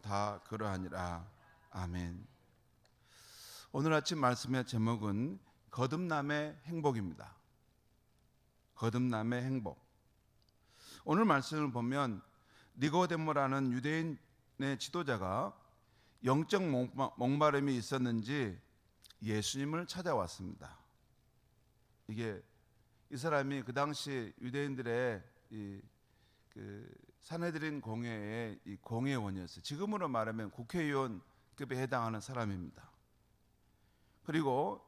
다 그러하니라. 아멘. 오늘 아침 말씀의 제목은 거듭남의 행복입니다. 거듭남의 행복. 오늘 말씀을 보면 니고데모라는 유대인의 지도자가 영적 목마름이 있었는지 예수님을 찾아왔습니다. 이 사람이 그 당시 유대인들의 산헤드린 공회의 공회원이었어요. 지금으로 말하면 국회의원급에 해당하는 사람입니다. 그리고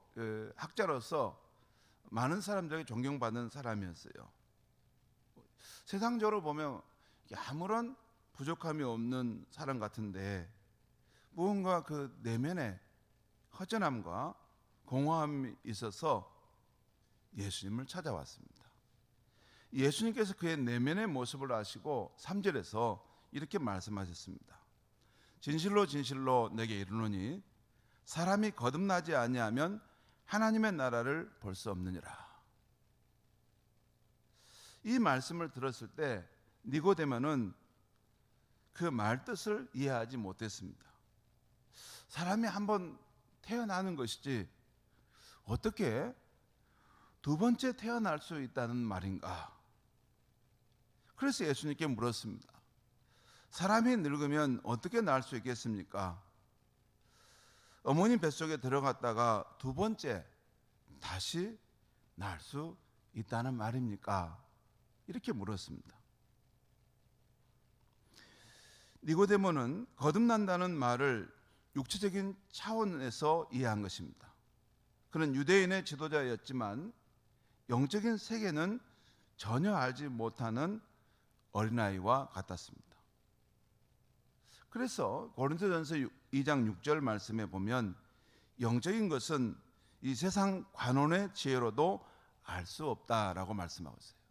학자로서 많은 사람들에게 존경받는 사람이었어요. 세상적으로 보면 아무런 부족함이 없는 사람 같은데 무언가 그 내면에 허전함과 공허함이 있어서 예수님을 찾아왔습니다. 예수님께서 그의 내면의 모습을 아시고 3절에서 이렇게 말씀하셨습니다. 진실로 진실로 내게 이르노니 사람이 거듭나지 아니하면 하나님의 나라를 볼 수 없느니라. 이 말씀을 들었을 때 니고데모는 그 말 뜻을 이해하지 못했습니다. 사람이 한번 태어나는 것이지 어떻게 두 번째 태어날 수 있다는 말인가? 그래서 예수님께 물었습니다. 사람이 늙으면 어떻게 날 수 있겠습니까? 어머니 뱃속에 들어갔다가 두 번째 다시 날 수 있다는 말입니까? 이렇게 물었습니다. 니고데모는 거듭난다는 말을 육체적인 차원에서 이해한 것입니다. 그는 유대인의 지도자였지만 영적인 세계는 전혀 알지 못하는 어린아이와 같았습니다. 그래서 고린도전서 2장 6절 말씀에 보면 영적인 것은 이 세상 관원의 지혜로도 알 수 없다라고 말씀하고 있어요.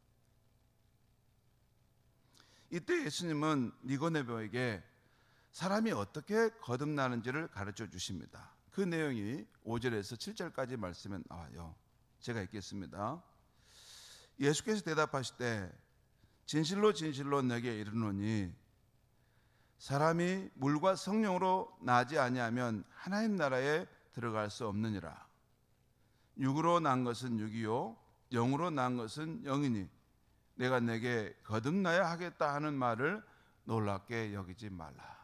이때 예수님은 니고데모에게 사람이 어떻게 거듭나는지를 가르쳐 주십니다. 그 내용이 5절에서 7절까지 말씀에 나와요. 제가 읽겠습니다. 예수께서 대답하시되 진실로 진실로 내게 이르노니 사람이 물과 성령으로 나지 아니하면 하나님 나라에 들어갈 수 없느니라. 육으로 난 것은 육이요 영으로 난 것은 영이니 내가 내게 거듭나야 하겠다 하는 말을 놀랍게 여기지 말라.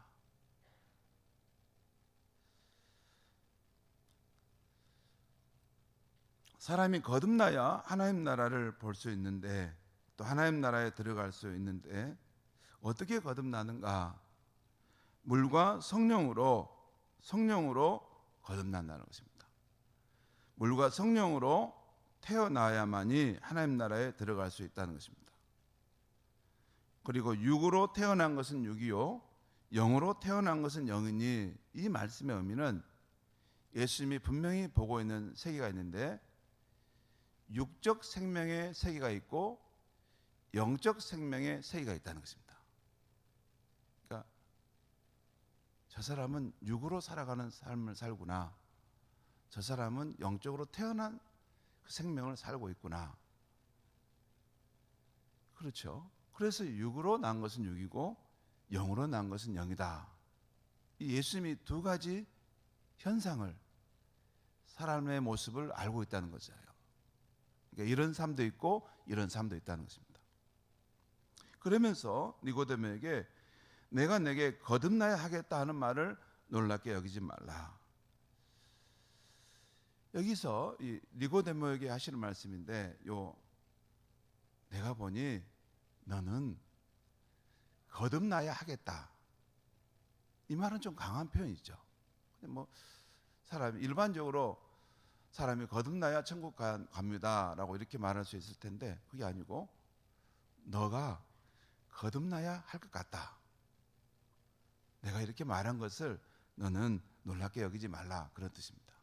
사람이 거듭나야 하나님 나라를 볼 수 있는데 또 하나님 나라에 들어갈 수 있는데 어떻게 거듭나는가? 물과 성령으로 거듭난다는 것입니다. 물과 성령으로 태어나야만이 하나님 나라에 들어갈 수 있다는 것입니다. 그리고 육으로 태어난 것은 육이요 영으로 태어난 것은 영이니 이 말씀의 의미는 예수님이 분명히 보고 있는 세계가 있는데 육적 생명의 세계가 있고 영적 생명의 세계가 있다는 것입니다. 그러니까 저 사람은 육으로 살아가는 삶을 살구나. 저 사람은 영적으로 태어난 그 생명을 살고 있구나. 그렇죠. 그래서 육으로 난 것은 육이고 영으로 난 것은 영이다. 이 예수님이 두 가지 현상을 사람의 모습을 알고 있다는 거잖아요. 그러니까 이런 삶도 있고 이런 삶도 있다는 것입니다. 그러면서 니고데모에게 내가 내게 거듭나야 하겠다 하는 말을 놀랍게 여기지 말라. 여기서 이 니고데모에게 하시는 말씀인데 내가 보니 너는 거듭나야 하겠다. 이 말은 좀 강한 표현이죠. 일반적으로 사람이 거듭나야 천국 갑니다라고 이렇게 말할 수 있을 텐데 그게 아니고 너가 거듭나야 할 것 같다. 내가 이렇게 말한 것을 너는 놀랍게 여기지 말라 그런 뜻입니다.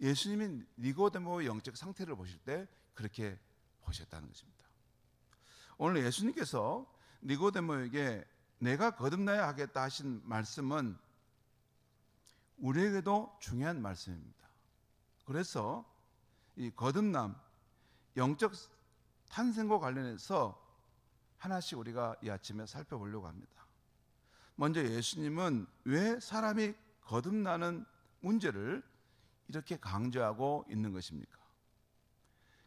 예수님이 니고데모의 영적 상태를 보실 때 그렇게 보셨다는 것입니다. 오늘 예수님께서 니고데모에게 내가 거듭나야 하겠다 하신 말씀은 우리에게도 중요한 말씀입니다. 그래서 이 거듭남, 영적 탄생과 관련해서 하나씩 우리가 이 아침에 살펴보려고 합니다. 먼저 예수님은 왜 사람이 거듭나는 문제를 이렇게 강조하고 있는 것입니까?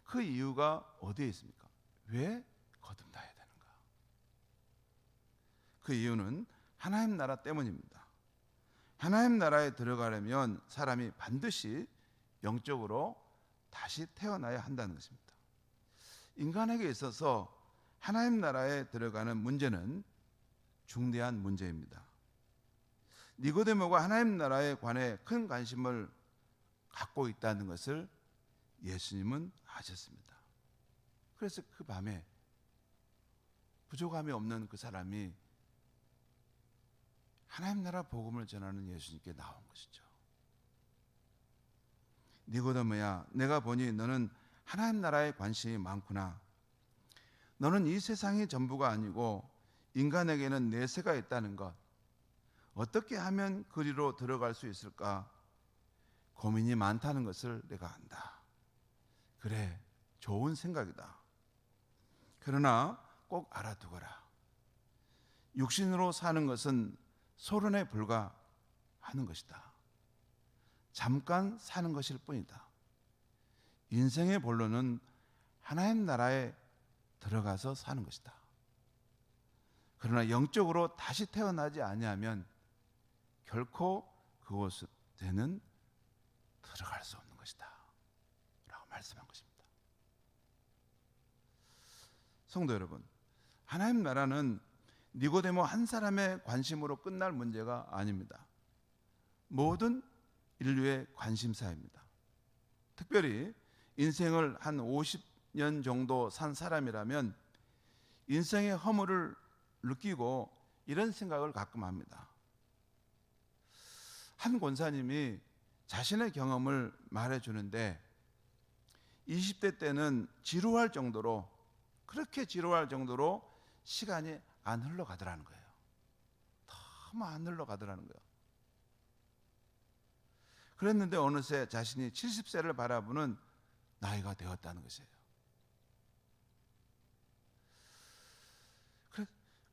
그 이유가 어디에 있습니까? 왜 거듭나야 되는가? 그 이유는 하나님 나라 때문입니다. 하나님 나라에 들어가려면 사람이 반드시 영적으로 다시 태어나야 한다는 것입니다. 인간에게 있어서 하나님 나라에 들어가는 문제는 중대한 문제입니다. 니고데모가 하나님 나라에 관해 큰 관심을 갖고 있다는 것을 예수님은 아셨습니다. 그래서 그 밤에 부족함이 없는 그 사람이 하나님 나라 복음을 전하는 예수님께 나온 것이죠. 니고데모야, 내가 보니 너는 하나님 나라에 관심이 많구나. 너는 이 세상이 전부가 아니고 인간에게는 내세가 있다는 것, 어떻게 하면 그리로 들어갈 수 있을까 고민이 많다는 것을 내가 안다. 그래, 좋은 생각이다. 그러나 꼭 알아두거라. 육신으로 사는 것은 소론에 불과하는 것이다. 잠깐 사는 것일 뿐이다. 인생의 본론은 하나님 나라에 들어가서 사는 것이다. 그러나 영적으로 다시 태어나지 아니하면 결코 그곳에는 들어갈 수 없는 것이다 라고 말씀한 것입니다. 성도 여러분, 하나님 나라는 니고데모 한 사람의 관심으로 끝날 문제가 아닙니다. 모든 인류의 관심사입니다. 특별히 인생을 한 50년 정도 산 사람이라면 인생의 허물을 느끼고 이런 생각을 가끔 합니다. 한 권사님이 자신의 경험을 말해주는데 20대 때는 지루할 정도로, 그렇게 지루할 정도로 시간이 안 흘러가더라는 거예요. 너무 안 흘러가더라는 거예요. 그랬는데 어느새 자신이 70세를 바라보는 나이가 되었다는 것이에요.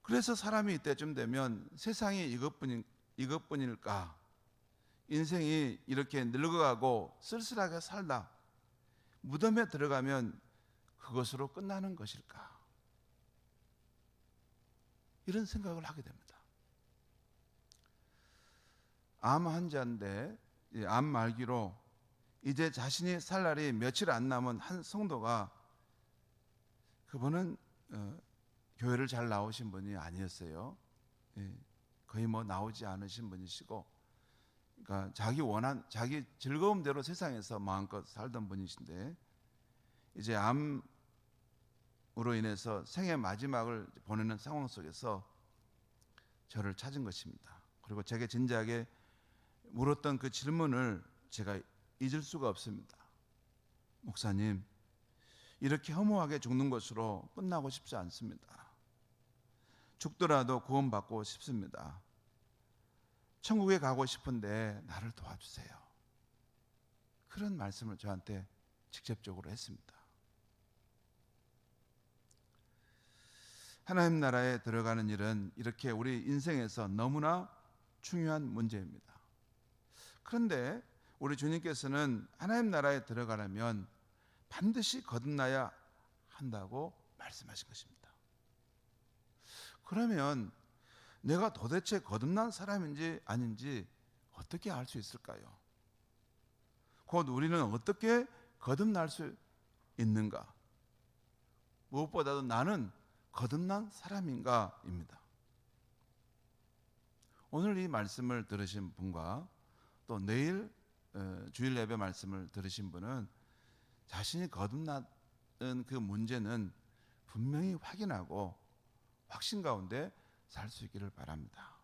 그래서 사람이 이때쯤 되면 세상이 이것뿐일까? 인생이 이렇게 늙어가고 쓸쓸하게 살다 무덤에 들어가면 그것으로 끝나는 것일까? 이런 생각을 하게 됩니다. 암 환자인데 암 말기로 이제 자신이 살 날이 며칠 안 남은 한 성도가, 그분은 교회를 잘 나오신 분이 아니었어요. 거의 나오지 않으신 분이시고, 그러니까 자기 즐거움대로 세상에서 마음껏 살던 분이신데 이제 암으로 인해서 생의 마지막을 보내는 상황 속에서 저를 찾은 것입니다. 그리고 제게 진지하게 물었던 그 질문을 제가 잊을 수가 없습니다. 목사님, 이렇게 허무하게 죽는 것으로 끝나고 싶지 않습니다. 죽더라도 구원받고 싶습니다. 천국에 가고 싶은데 나를 도와주세요. 그런 말씀을 저한테 직접적으로 했습니다. 하나님 나라에 들어가는 일은 이렇게 우리 인생에서 너무나 중요한 문제입니다. 그런데 우리 주님께서는 하나님 나라에 들어가려면 반드시 거듭나야 한다고 말씀하신 것입니다. 그러면 내가 도대체 거듭난 사람인지 아닌지 어떻게 알 수 있을까요? 곧 우리는 어떻게 거듭날 수 있는가? 무엇보다도 나는 거듭난 사람인가입니다. 오늘 이 말씀을 들으신 분과 또 내일 주일 예배 말씀을 들으신 분은 자신이 거듭난 그 문제는 분명히 확인하고 확신 가운데 살 수 있기를 바랍니다.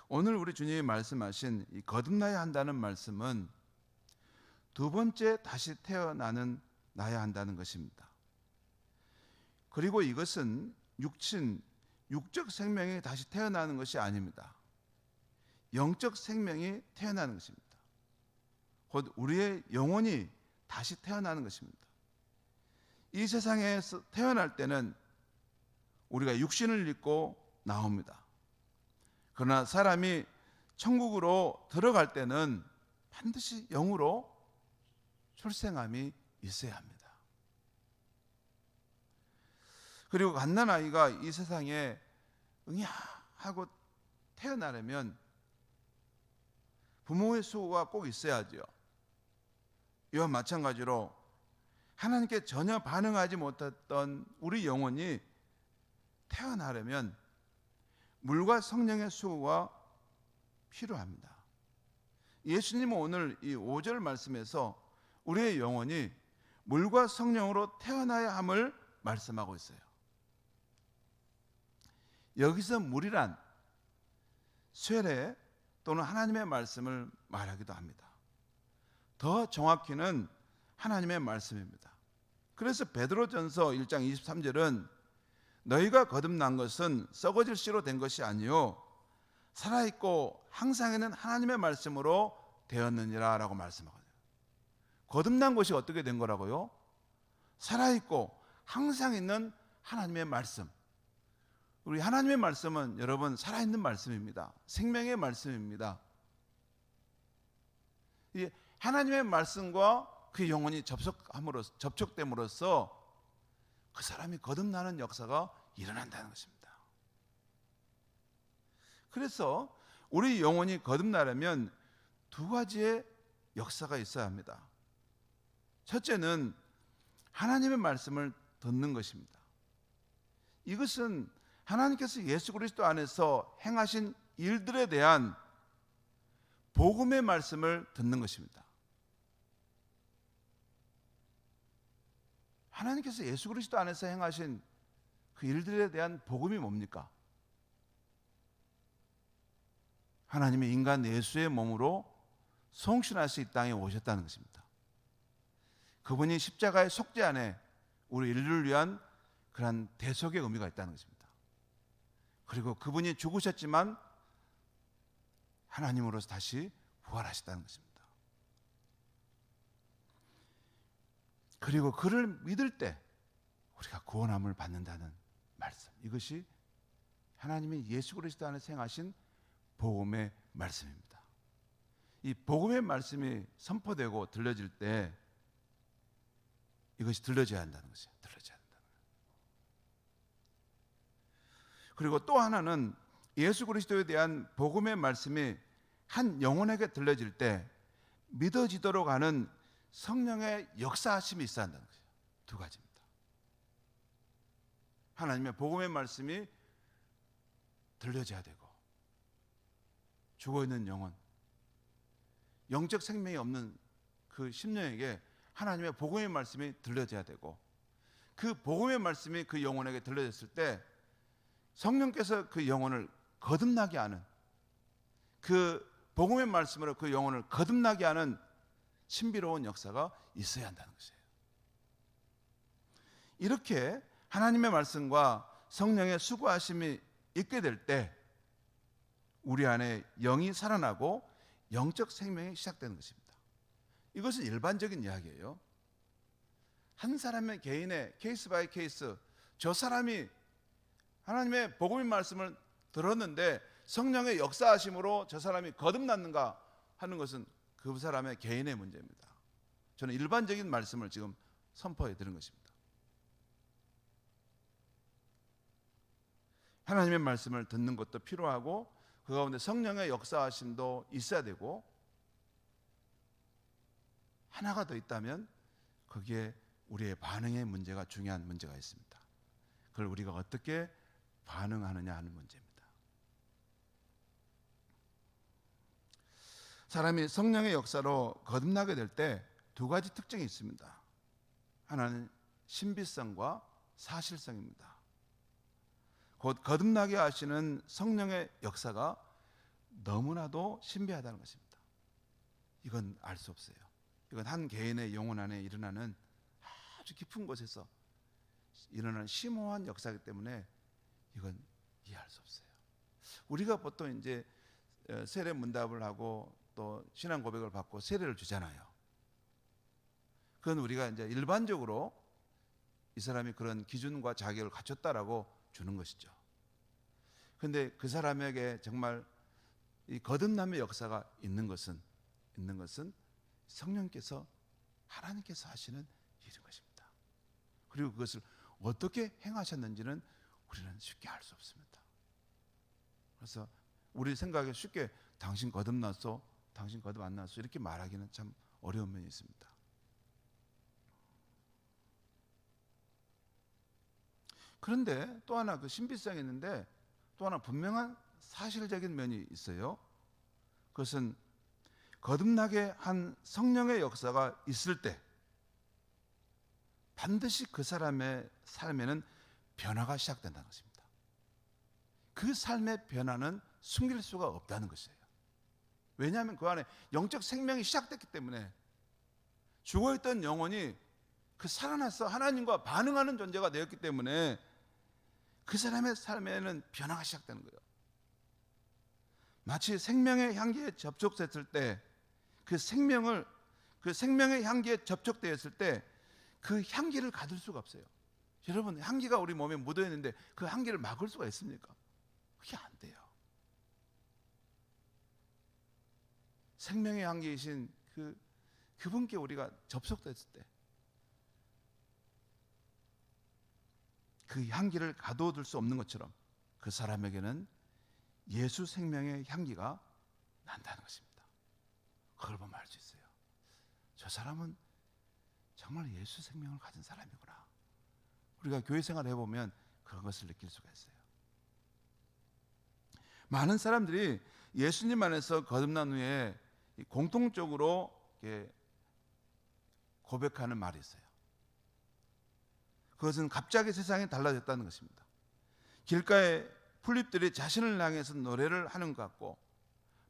오늘 우리 주님이 말씀하신 이 거듭나야 한다는 말씀은 두 번째 다시 태어나야 한다는 것입니다. 그리고 이것은 육적 생명이 다시 태어나는 것이 아닙니다. 영적 생명이 태어나는 것입니다. 곧 우리의 영혼이 다시 태어나는 것입니다. 이 세상에서 태어날 때는 우리가 육신을 입고 나옵니다. 그러나 사람이 천국으로 들어갈 때는 반드시 영으로 출생함이 있어야 합니다. 그리고 갓난아이가 이 세상에 응야하고 태어나려면 부모의 수고가 꼭 있어야죠. 이와 마찬가지로 하나님께 전혀 반응하지 못했던 우리 영혼이 태어나려면 물과 성령의 수고가 필요합니다. 예수님은 오늘 이 5절 말씀에서 우리의 영혼이 물과 성령으로 태어나야 함을 말씀하고 있어요. 여기서 물이란 쇠례 또는 하나님의 말씀을 말하기도 합니다. 더 정확히는 하나님의 말씀입니다. 그래서 베드로전서 1장 23절은 너희가 거듭난 것은 썩어질 씨로 된 것이 아니요 살아있고 항상 있는 하나님의 말씀으로 되었느니라 라고 말씀하거든요. 거듭난 것이 어떻게 된 거라고요? 살아있고 항상 있는 하나님의 말씀. 우리 하나님의 말씀은 여러분 살아있는 말씀입니다. 생명의 말씀입니다. 이 하나님의 말씀과 그 영혼이 접촉됨으로써 그 사람이 거듭나는 역사가 일어난다는 것입니다. 그래서 우리 영혼이 거듭나려면 두 가지의 역사가 있어야 합니다. 첫째는 하나님의 말씀을 듣는 것입니다. 이것은 하나님께서 예수 그리스도 안에서 행하신 일들에 대한 복음의 말씀을 듣는 것입니다. 하나님께서 예수 그리스도 안에서 행하신 그 일들에 대한 복음이 뭡니까? 하나님의 인간 예수의 몸으로 성신하시 이 땅에 오셨다는 것입니다. 그분이 십자가의 속죄 안에 우리 인류를 위한 그러한 대속의 의미가 있다는 것입니다. 그리고 그분이 죽으셨지만 하나님으로서 다시 부활하셨다는 것입니다. 그리고 그를 믿을 때 우리가 구원함을 받는다는 말씀, 이것이 하나님이 예수 그리스도 안에서 행하신 복음의 말씀입니다. 이 복음의 말씀이 선포되고 들려질 때 이것이 들려져야 한다는 것이에요. 들려져야 한다는 거예요. 그리고 또 하나는 예수 그리스도에 대한 복음의 말씀이 한 영혼에게 들려질 때 믿어지도록 하는 성령의 역사하심이 있어야 한다는 것이에요. 두 가지입니다. 하나님의 복음의 말씀이 들려져야 되고, 죽어있는 영혼, 영적 생명이 없는 그 심령에게 하나님의 복음의 말씀이 들려져야 되고, 그 복음의 말씀이 그 영혼에게 들려졌을 때 성령께서 그 영혼을 거듭나게 하는, 그 복음의 말씀으로 그 영혼을 거듭나게 하는 신비로운 역사가 있어야 한다는 것이에요. 이렇게 하나님의 말씀과 성령의 수고하심이 있게 될 때 우리 안에 영이 살아나고 영적 생명이 시작되는 것입니다. 이것은 일반적인 이야기예요. 한 사람의 개인의 케이스 바이 케이스, 저 사람이 하나님의 복음의 말씀을 들었는데 성령의 역사하심으로 저 사람이 거듭났는가 하는 것은 그 사람의 개인의 문제입니다. 저는 일반적인 말씀을 지금 선포해 드린 것입니다. 하나님의 말씀을 듣는 것도 필요하고 그 가운데 성령의 역사하심도 있어야 되고, 하나가 더 있다면 거기에 우리의 반응의 문제가 중요한 문제가 있습니다. 그걸 우리가 어떻게 반응하느냐 하는 문제입니다. 사람이 성령의 역사로 거듭나게 될 때 두 가지 특징이 있습니다. 하나는 신비성과 사실성입니다. 곧 거듭나게 하시는 성령의 역사가 너무나도 신비하다는 것입니다. 이건 알 수 없어요. 이건 한 개인의 영혼 안에 일어나는 아주 깊은 곳에서 일어나는 심오한 역사이기 때문에 이건 이해할 수 없어요. 우리가 보통 이제 세례 문답을 하고 또 신앙 고백을 받고 세례를 주잖아요. 그건 우리가 이제 일반적으로 이 사람이 그런 기준과 자격을 갖췄다라고 주는 것이죠. 근데 그 사람에게 정말 이 거듭남의 역사가 있는 것은 성령께서, 하나님께서 하시는 일인 것입니다. 그리고 그것을 어떻게 행하셨는지는 우리는 쉽게 알 수 없습니다. 그래서 우리 생각에 쉽게 당신 거듭났어, 당신 거듭 안 났어 이렇게 말하기는 참 어려운 면이 있습니다. 그런데 또 하나 그 신비성이 있는데 또 하나 분명한 사실적인 면이 있어요. 그것은 거듭나게 한 성령의 역사가 있을 때 반드시 그 사람의 삶에는 변화가 시작된다는 것입니다. 그 삶의 변화는 숨길 수가 없다는 것이에요. 왜냐하면 그 안에 영적 생명이 시작됐기 때문에 죽어있던 영혼이 그 살아나서 하나님과 반응하는 존재가 되었기 때문에 그 사람의 삶에는 변화가 시작되는 거예요. 마치 생명의 향기에 접촉됐을 때 그 생명의 향기에 접촉되었을 때 그 향기를 가둘 수가 없어요. 여러분, 향기가 우리 몸에 묻어 있는데 그 향기를 막을 수가 있습니까? 그게 안 돼요. 생명의 향기이신 그분께 우리가 접촉됐을 때 그 향기를 가둬둘 수 없는 것처럼 그 사람에게는 예수 생명의 향기가 난다는 것입니다. 그걸 보면 알 수 있어요. 저 사람은 정말 예수 생명을 가진 사람이구나. 우리가 교회 생활을 해보면 그런 것을 느낄 수가 있어요. 많은 사람들이 예수님 안에서 거듭난 후에 공통적으로 고백하는 말이 있어요. 그것은 갑자기 세상이 달라졌다는 것입니다. 길가에 풀잎들이 자신을 향해서 노래를 하는 것 같고,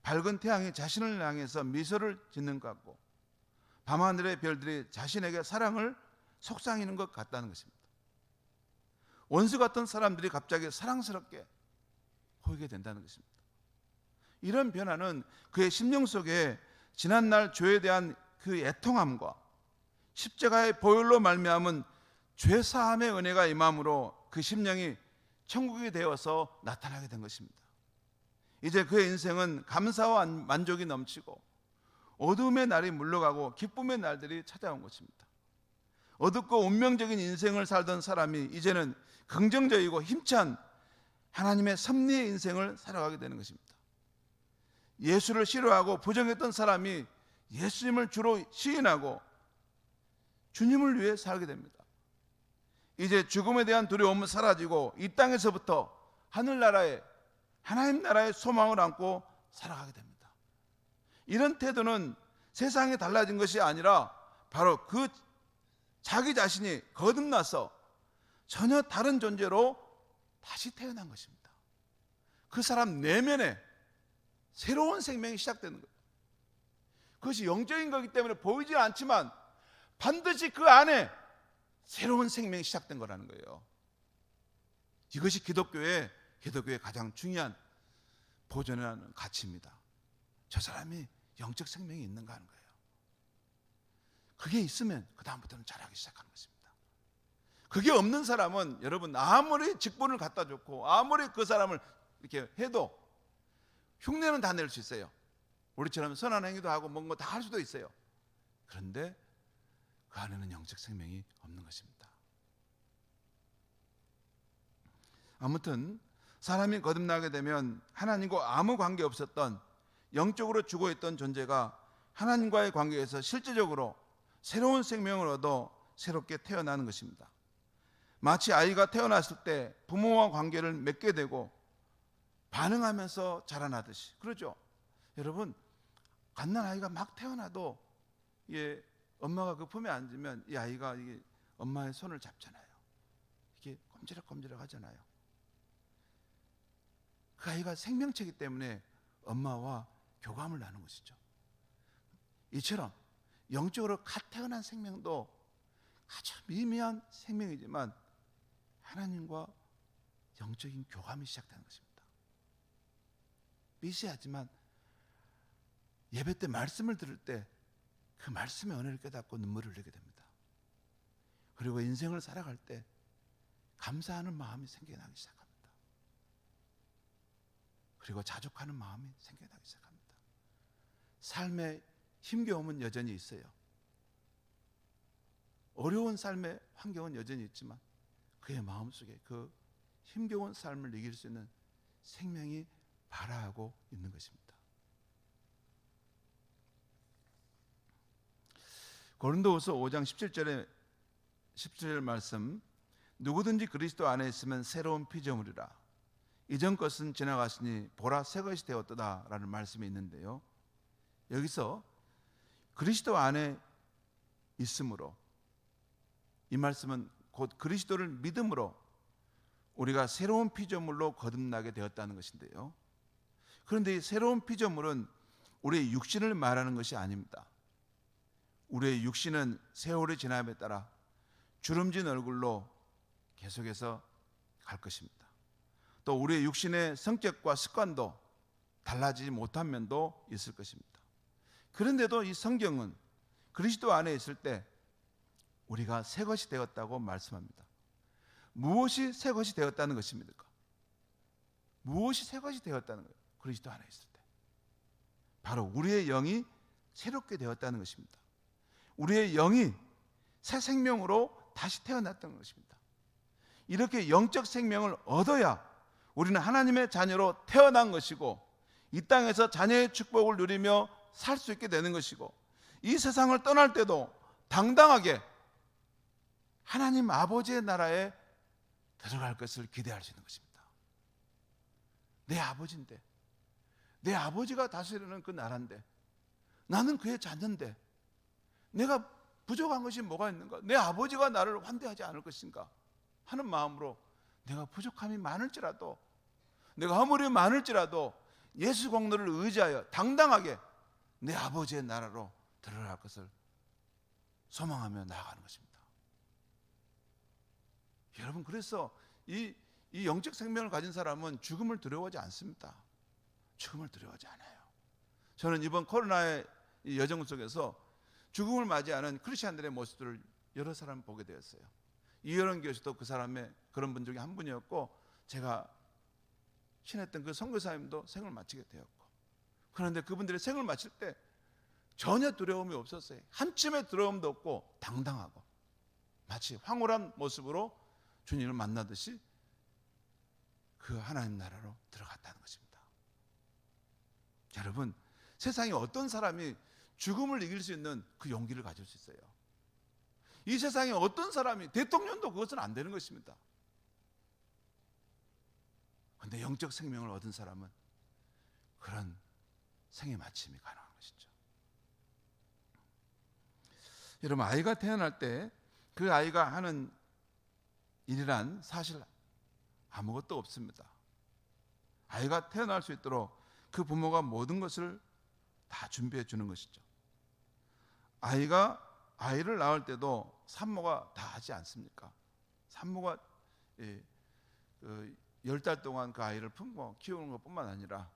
밝은 태양이 자신을 향해서 미소를 짓는 것 같고, 밤하늘의 별들이 자신에게 사랑을 속삭이는 것 같다는 것입니다. 원수 같은 사람들이 갑자기 사랑스럽게 보이게 된다는 것입니다. 이런 변화는 그의 심령 속에 지난날 죄에 대한 그 애통함과 십자가의 보혈로 말미암은 죄사함의 은혜가 임함으로 그 심령이 천국이 되어서 나타나게 된 것입니다. 이제 그의 인생은 감사와 만족이 넘치고 어두움의 날이 물러가고 기쁨의 날들이 찾아온 것입니다. 어둡고 운명적인 인생을 살던 사람이 이제는 긍정적이고 힘찬 하나님의 섭리의 인생을 살아가게 되는 것입니다. 예수를 싫어하고 부정했던 사람이 예수님을 주로 시인하고 주님을 위해 살게 됩니다. 이제 죽음에 대한 두려움은 사라지고 이 땅에서부터 하늘나라에, 하나님 나라의 소망을 안고 살아가게 됩니다. 이런 태도는 세상이 달라진 것이 아니라 바로 그 자기 자신이 거듭나서 전혀 다른 존재로 다시 태어난 것입니다. 그 사람 내면에 새로운 생명이 시작되는 거예요. 그것이 영적인 거기 때문에 보이지 않지만 반드시 그 안에 새로운 생명이 시작된 거라는 거예요. 이것이 기독교의 가장 중요한 보존하는 가치입니다. 저 사람이 영적 생명이 있는가 하는 거예요. 그게 있으면 그 다음부터는 자라기 시작하는 것입니다. 그게 없는 사람은 여러분 아무리 직분을 갖다 줬고 아무리 그 사람을 이렇게 해도 흉내는 다 낼 수 있어요. 우리처럼 선한 행위도 하고 뭔가 다 할 수도 있어요. 그런데 그 안에는 영적 생명이 없는 것입니다. 아무튼 사람이 거듭나게 되면 하나님과 아무 관계 없었던 영적으로 죽어있던 존재가 하나님과의 관계에서 실제적으로 새로운 생명을 얻어 새롭게 태어나는 것입니다. 마치 아이가 태어났을 때 부모와 관계를 맺게 되고 반응하면서 자라나듯이, 그러죠? 여러분, 갓난아이가 막 태어나도 엄마가 그 품에 앉으면 이 아이가 엄마의 손을 잡잖아요. 이게 꼼지락꼼지락 하잖아요. 그 아이가 생명체이기 때문에 엄마와 교감을 나누는 것이죠. 이처럼 영적으로 갓 태어난 생명도 아주 미미한 생명이지만 하나님과 영적인 교감이 시작되는 것입니다. 미세하지만 예배 때 말씀을 들을 때 그 말씀의 은혜를 깨닫고 눈물을 흘리게 됩니다. 그리고 인생을 살아갈 때 감사하는 마음이 생겨나기 시작합니다. 그리고 자족하는 마음이 생겨나기 시작합니다. 삶의 힘겨움은 여전히 있어요. 어려운 삶의 환경은 여전히 있지만 그의 마음속에 그 힘겨운 삶을 이길 수 있는 생명이 발화하고 있는 것입니다. 고린도후서 5장 17절 말씀, 누구든지 그리스도 안에 있으면 새로운 피조물이라 이전 것은 지나갔으니 보라 새 것이 되었도다라는 말씀이 있는데요, 여기서 그리스도 안에 있으므로, 이 말씀은 곧 그리스도를 믿음으로 우리가 새로운 피조물로 거듭나게 되었다는 것인데요, 그런데 이 새로운 피조물은 우리의 육신을 말하는 것이 아닙니다. 우리의 육신은 세월이 지남에 따라 주름진 얼굴로 계속해서 갈 것입니다. 또 우리의 육신의 성격과 습관도 달라지지 못한 면도 있을 것입니다. 그런데도 이 성경은 그리스도 안에 있을 때 우리가 새 것이 되었다고 말씀합니다. 무엇이 새 것이 되었다는 것입니까? 무엇이 새 것이 되었다는 거예요? 그리스도 안에 있을 때 바로 우리의 영이 새롭게 되었다는 것입니다. 우리의 영이 새 생명으로 다시 태어났다는 것입니다. 이렇게 영적 생명을 얻어야 우리는 하나님의 자녀로 태어난 것이고 이 땅에서 자녀의 축복을 누리며 살 수 있게 되는 것이고 이 세상을 떠날 때도 당당하게 하나님 아버지의 나라에 들어갈 것을 기대할 수 있는 것입니다. 내 아버지인데, 내 아버지가 다스리는 그 나라인데, 나는 그의 자녀인데 내가 부족한 것이 뭐가 있는가? 내 아버지가 나를 환대하지 않을 것인가 하는 마음으로 내가 부족함이 많을지라도, 내가 허물이 많을지라도 예수 공로를 의지하여 당당하게 내 아버지의 나라로 들어갈 것을 소망하며 나아가는 것입니다. 여러분, 그래서 이 영적 생명을 가진 사람은 죽음을 두려워하지 않습니다. 죽음을 두려워하지 않아요. 저는 이번 코로나의 이 여정 속에서 죽음을 맞이하는 크리스천들의 모습들을 여러 사람 보게 되었어요. 이효령 교수도 그 사람의 그런 분 중에 한 분이었고, 제가 친했던 그 선교사님도 생을 마치게 되었고, 그런데 그분들이 생을 마칠 때 전혀 두려움이 없었어요. 한쯤의 두려움도 없고 당당하고 마치 황홀한 모습으로 주님을 만나듯이 그 하나님 나라로 들어갔다는 것입니다. 여러분, 세상에 어떤 사람이 죽음을 이길 수 있는 그 용기를 가질 수 있어요? 이 세상에 어떤 사람이, 대통령도 그것은 안 되는 것입니다. 그런데 영적 생명을 얻은 사람은 그런 생의 마침이 가능한 것이죠. 여러분, 아이가 태어날 때 그 아이가 하는 일이란 사실 아무것도 없습니다. 아이가 태어날 수 있도록 그 부모가 모든 것을 다 준비해 주는 것이죠. 아이를 낳을 때도 산모가 다 하지 않습니까? 산모가 10달 동안 그 아이를 품고 키우는 것뿐만 아니라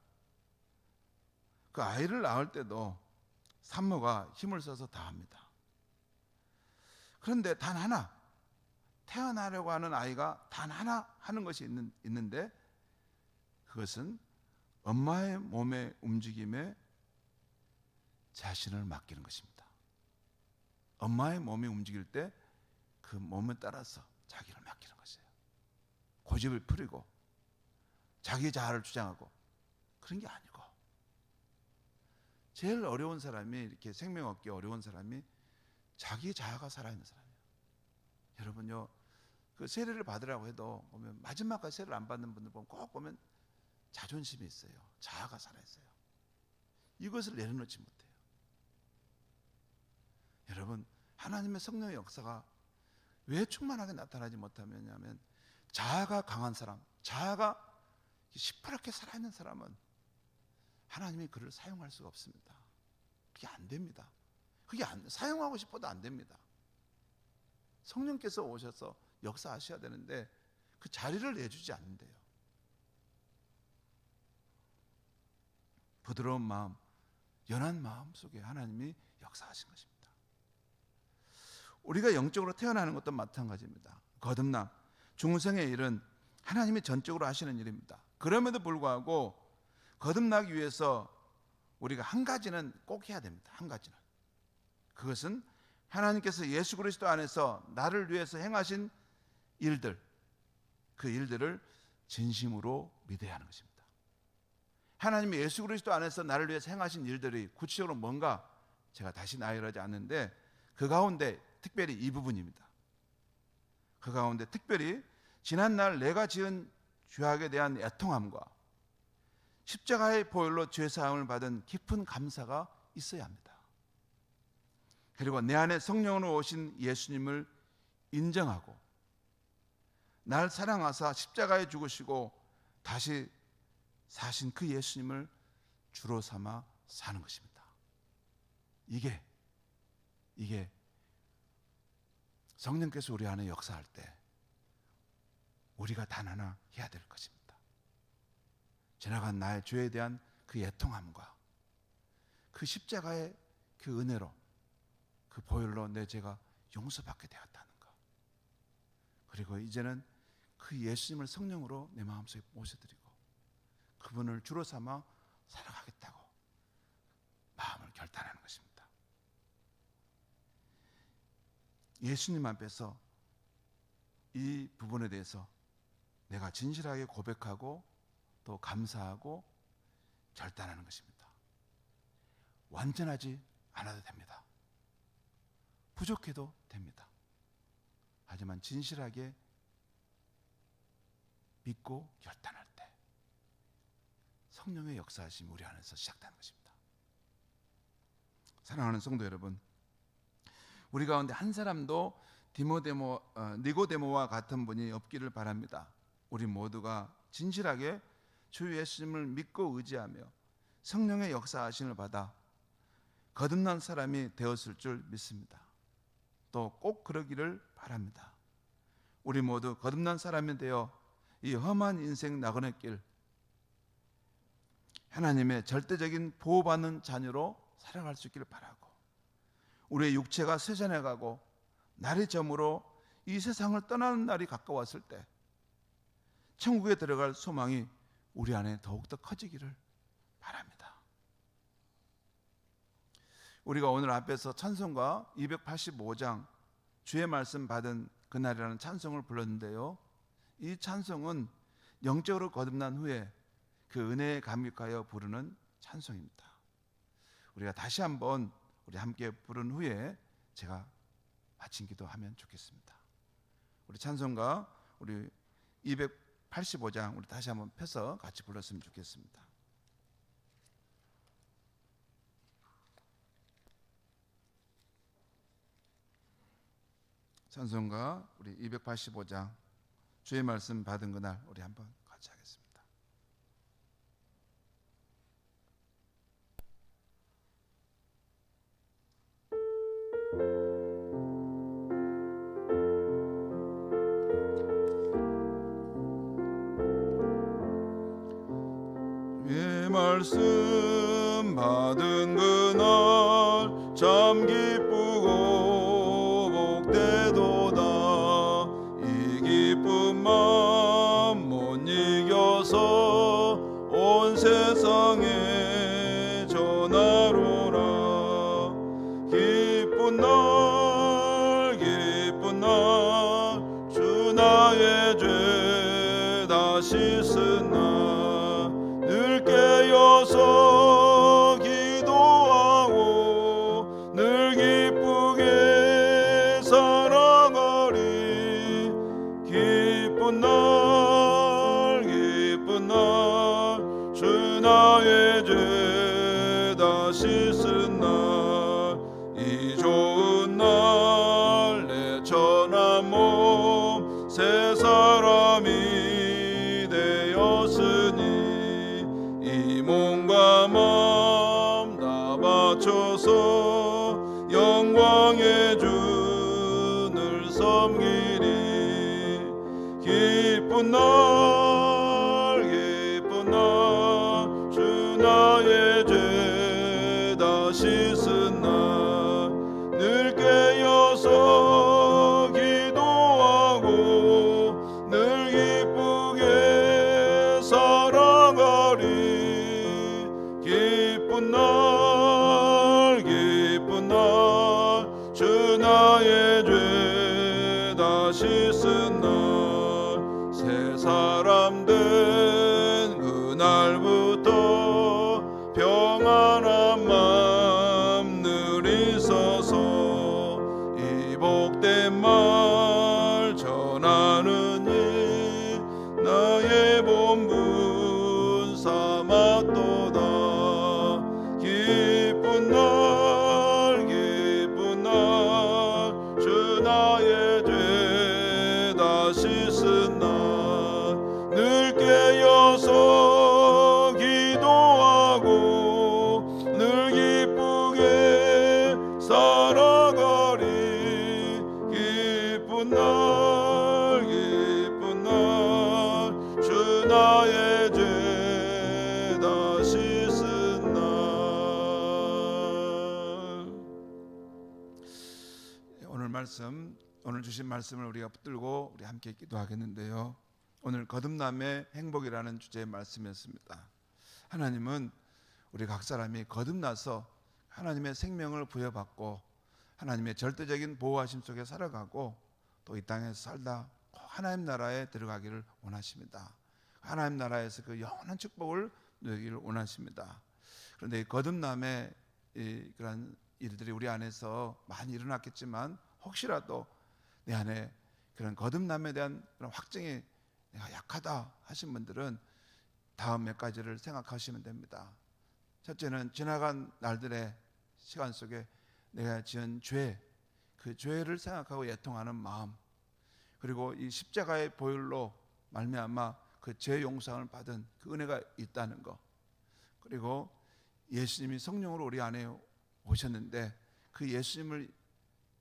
그 아이를 낳을 때도 산모가 힘을 써서 다 합니다. 그런데 단 하나, 태어나려고 하는 아이가 단 하나 하는 것이 있는데, 그것은 엄마의 몸의 움직임에 자신을 맡기는 것입니다. 엄마의 몸이 움직일 때 그 몸에 따라서 자기를 맡기는 것이에요. 고집을 부리고 자기 자아를 주장하고 그런 게 아니고, 제일 어려운 사람이, 이렇게 생명 얻기 어려운 사람이 자기 자아가 살아있는 사람이에요. 여러분요, 그 세례를 받으라고 해도 보면 마지막까지 세례를 안 받는 분들 보면 꼭 보면 자존심이 있어요. 자아가 살아있어요. 이것을 내려놓지 못해요. 여러분, 하나님의 성령의 역사가 왜 충만하게 나타나지 못하냐면, 자아가 강한 사람, 자아가 시퍼렇게 살아있는 사람은 하나님이 그를 사용할 수가 없습니다. 그게 안 됩니다. 사용하고 싶어도 안 됩니다. 성령께서 오셔서 역사하셔야 되는데 그 자리를 내주지 않는데요. 부드러운 마음, 연한 마음 속에 하나님이 역사하신 것입니다. 우리가 영적으로 태어나는 것도 마찬가지입니다. 거듭남, 중생의 일은 하나님이 전적으로 하시는 일입니다. 그럼에도 불구하고 거듭나기 위해서 우리가 한 가지는 꼭 해야 됩니다. 한 가지는. 그것은 하나님께서 예수 그리스도 안에서 나를 위해서 행하신 일들, 그 일들을 진심으로 믿어야 하는 것입니다. 하나님이 예수 그리스도 안에서 나를 위해서 행하신 일들이 구체적으로 뭔가 제가 다시 나열하지 않는데, 그 가운데 특별히 이 부분입니다. 그 가운데 특별히 지난날 내가 지은 죄악에 대한 애통함과 십자가의 보혈로 죄사함을 받은 깊은 감사가 있어야 합니다. 그리고 내 안에 성령으로 오신 예수님을 인정하고 날 사랑하사 십자가에 죽으시고 다시 사신 그 예수님을 주로 삼아 사는 것입니다. 이게 성령께서 우리 안에 역사할 때 우리가 단 하나 해야 될 것입니다. 지나간 나의 죄에 대한 그 애통함과 그 십자가의 그 은혜로, 그 보혈로 내 죄가 용서받게 되었다는 것. 그리고 이제는 그 예수님을 성령으로 내 마음속에 모셔드리고 그분을 주로 삼아 살아가겠다고 마음을 결단하는 것입니다. 예수님 앞에서 이 부분에 대해서 내가 진실하게 고백하고 또 감사하고 결단하는 것입니다. 완전하지 않아도 됩니다. 부족해도 됩니다. 하지만 진실하게 믿고 결단할 때 성령의 역사하심이 우리 안에서 시작되는 것입니다. 사랑하는 성도 여러분, 우리 가운데 한 사람도 니고데모와 같은 분이 없기를 바랍니다. 우리 모두가 진실하게 주 예수님을 믿고 의지하며 성령의 역사하심을 받아 거듭난 사람이 되었을 줄 믿습니다. 또 꼭 그러기를 바랍니다. 우리 모두 거듭난 사람이 되어 이 험한 인생 나그네 길 하나님의 절대적인 보호받는 자녀로 살아갈 수 있기를 바라고, 우리의 육체가 쇠잔해가고 날이 저물어 이 세상을 떠나는 날이 가까웠을 때 천국에 들어갈 소망이 우리 안에 더욱더 커지기를 바랍니다. 우리가 오늘 앞에서 찬송가 285장 주의 말씀 받은 그날이라는 찬송을 불렀는데요, 이 찬송은 영적으로 거듭난 후에 그 은혜에 감격하여 부르는 찬송입니다. 우리가 다시 한번 우리 함께 부른 후에 제가 마친 기도하면 좋겠습니다. 우리 찬송가 우리 285장 우리 다시 한번 펴서 같이 불렀으면 좋겠습니다. 찬송가 우리 285장 주의 말씀 받은 그날 우리 한번 같이 하겠습니다. 주의 말씀 받은 그날 참 기쁘고 복되도다. 이 기쁜 마음 못 이겨서 온 세상에 전하노라. 기쁜 날 주 나의 죄 다 씻은 날 늘 깨어서 기도하고 늘 기쁘게 살아가리. 기쁜 날 주 나의 죄 다 씻은 날 이 좋은 날 내 천한 몸 새 사람이 되었으니 이 몸과 마음 다 바쳐서 영광의 주를 섬기리. 기쁜 날 주 나의 죄 다 씻은 날 늘 깨어서 기도하고 늘 기쁘게 살아가리. 기쁜 날 주 나의 죄 다 씻은 날 새 사람 된 그날부터 평안한 맘 늘 있어서 이 복된 말 전하는 일 나의 본분 삼았도다. 기쁜 날 주 나의 죄 다 씻은 날 늘 깨어서 기도하고 늘 기쁘게 살아가리. 기쁜 날 주 나의 죄 다 씻은 날. 오늘 주신 말씀을 우리가 붙들고 우리 함께 기도하겠는데요. 오늘 거듭남의 행복이라는 주제의 말씀이었습니다. 하나님은 우리 각 사람이 거듭나서 하나님의 생명을 부여받고 하나님의 절대적인 보호하심 속에 살아가고 또 이 땅에서 살다 하나님 나라에 들어가기를 원하십니다. 하나님 나라에서 그 영원한 축복을 누리기를 원하십니다. 그런데 이 거듭남의 그런 일들이 우리 안에서 많이 일어났겠지만 혹시라도 내 안에 그런 거듭남에 대한 그런 확증이 내가 약하다 하신 분들은 다음 몇 가지를 생각하시면 됩니다. 첫째는 지나간 날들의 시간 속에 내가 지은 죄, 그 죄를 생각하고 애통하는 마음, 그리고 이 십자가의 보혈로 말미암아 그 죄 용서를 받은 그 은혜가 있다는 것, 그리고 예수님이 성령으로 우리 안에 오셨는데 그 예수님을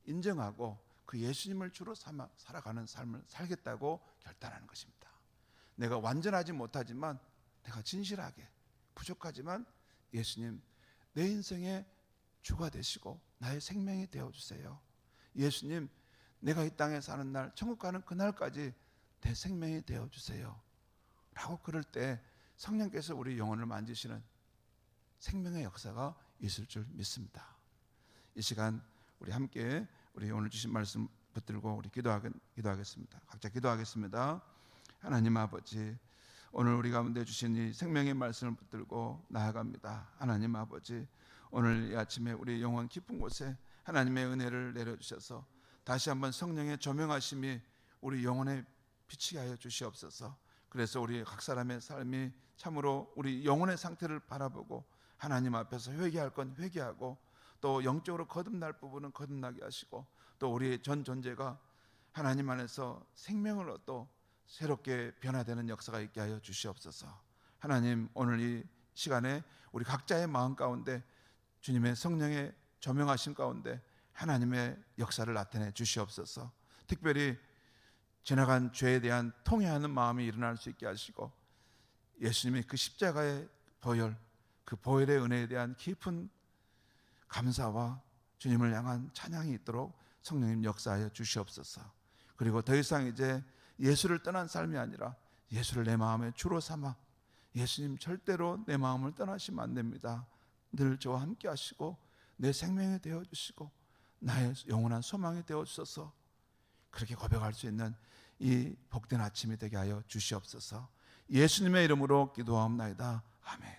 인정하고 그 예수님을 주로 삼아 살아가는 삶을 살겠다고 결단하는 것입니다. 내가 완전하지 못하지만 내가 진실하게 부족하지만 예수님 내 인생의 주가 되시고 나의 생명이 되어주세요. 예수님 내가 이 땅에 사는 날 천국 가는 그날까지 내 생명이 되어주세요 라고 그럴 때 성령께서 우리 영혼을 만지시는 생명의 역사가 있을 줄 믿습니다. 이 시간 우리 함께 우리 오늘 주신 말씀 붙들고 우리 기도하겠습니다. 각자 기도하겠습니다. 하나님 아버지, 오늘 우리 가운데 주신 이 생명의 말씀을 붙들고 나아갑니다. 하나님 아버지, 오늘 이 아침에 우리 영혼 깊은 곳에 하나님의 은혜를 내려주셔서 다시 한번 성령의 조명하심이 우리 영혼에 비치게 하여 주시옵소서. 그래서 우리 각 사람의 삶이 참으로 우리 영혼의 상태를 바라보고 하나님 앞에서 회개할 건 회개하고 또 영적으로 거듭날 부분은 거듭나게 하시고 또 우리의 전 존재가 하나님 안에서 생명을 얻고 새롭게 변화되는 역사가 있게 하여 주시옵소서. 하나님 오늘 이 시간에 우리 각자의 마음 가운데 주님의 성령의 조명하심 가운데 하나님의 역사를 나타내 주시옵소서. 특별히 지나간 죄에 대한 통회하는 마음이 일어날 수 있게 하시고 예수님의 그 십자가의 보혈, 그 보혈의 은혜에 대한 깊은 감사와 주님을 향한 찬양이 있도록 성령님 역사하여 주시옵소서. 그리고 더 이상 이제 예수를 떠난 삶이 아니라 예수를 내 마음의 주로 삼아 예수님 절대로 내 마음을 떠나시면 안 됩니다. 늘 저와 함께 하시고 내 생명이 되어주시고 나의 영원한 소망이 되어주셔서 그렇게 고백할 수 있는 이 복된 아침이 되게 하여 주시옵소서. 예수님의 이름으로 기도하옵나이다. 아멘.